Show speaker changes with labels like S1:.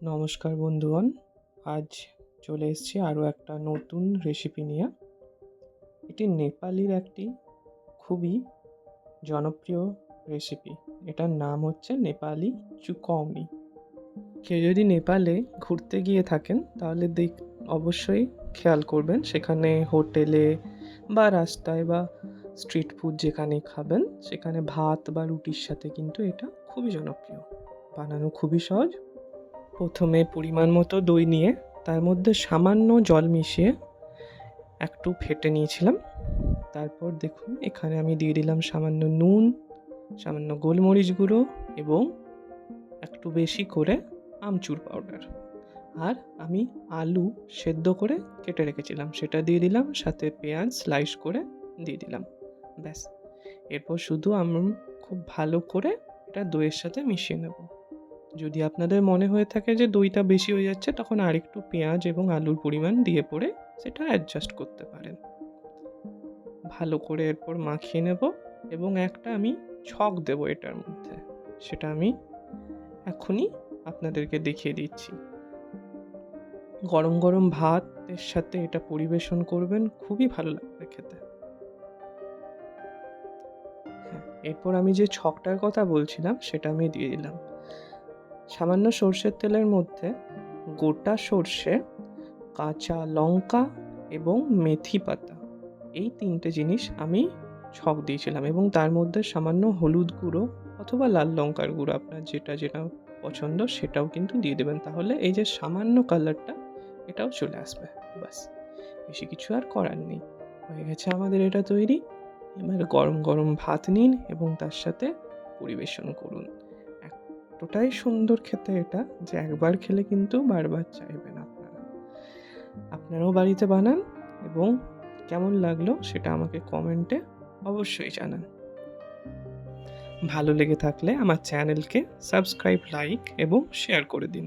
S1: নমস্কার বন্ধুগণ, আজ চলে এসেছি আরও একটা নতুন রেসিপি নিয়ে। এটি নেপালির একটি খুবই জনপ্রিয় রেসিপি। এটার নাম হচ্ছে নেপালি চুকৌনি। কেউ যদি নেপালে ঘুরতে গিয়ে থাকেন তাহলে অবশ্যই খেয়াল করবেন, সেখানে হোটেলে বা রাস্তায় বা স্ট্রিট ফুড যেখানে খাবেন সেখানে ভাত বা রুটির সাথে কিন্তু এটা খুবই জনপ্রিয়। বানানো খুবই সহজ। প্রথমে পরিমাণ মতো দই নিয়ে তার মধ্যে সামান্য জল মিশিয়ে একটু ফেটে নিয়েছিলাম। তারপর দেখুন এখানে আমি দিয়ে দিলাম সামান্য নুন, সামান্য গোলমরিচ গুঁড়ো এবং একটু বেশি করে আমচুর পাউডার। আর আমি আলু সেদ্ধ করে কেটে রেখেছিলাম, সেটা দিয়ে দিলাম, সাথে পেঁয়াজ স্লাইস করে দিয়ে দিলাম। ব্যাস, এরপর শুধু আমি খুব ভালো করে এটা দইয়ের সাথে মিশিয়ে নেব। যদি আপনাদের মনে হয়ে থাকে যে দইটা বেশি হয়ে যাচ্ছে, তখন আরেকটু পেঁয়াজ এবং আলুর পরিমাণ দিয়ে পড়ে সেটা অ্যাডজাস্ট করতে পারেন। ভালো করে এরপর মাখিয়ে নেব এবং একটা আমি ছক দেব এটার মধ্যে, সেটা আমি এখনই আপনাদেরকে দেখিয়ে দিচ্ছি। গরম গরম ভাতের সাথে এটা পরিবেশন করবেন, খুবই ভালো লাগবে খেতে। হ্যাঁ, এরপর আমি যে ছকটার কথা বলছিলাম সেটা আমি দিয়ে দিলাম। সামান্য সর্ষের তেলের মধ্যে গোটা সর্ষে, কাঁচা লঙ্কা এবং মেথি পাতা, এই তিনটে জিনিস আমি ছক দিয়েছিলাম এবং তার মধ্যে সামান্য হলুদ গুঁড়ো অথবা লাল লঙ্কার গুঁড়ো, আপনার যেটা যেটা পছন্দ সেটাও কিন্তু দিয়ে দেবেন। তাহলে এই যে সামান্য কালারটা এটাও চলে আসবে। বাস, বেশি কিছু আর করার নেই। হয়ে গেছে আমাদের এটা তৈরি। এবার গরম গরম ভাত নিন এবং তার সাথে পরিবেশন করুন। এতটাই সুন্দর খেতে এটা যে একবার খেলে কিন্তু বারবার চাইবেন আপনারাও বাড়িতে বানান এবং কেমন লাগলো সেটা আমাকে কমেন্টে অবশ্যই জানান। ভালো লেগে থাকলে আমার চ্যানেলকে সাবস্ক্রাইব, লাইক এবং শেয়ার করে দিন।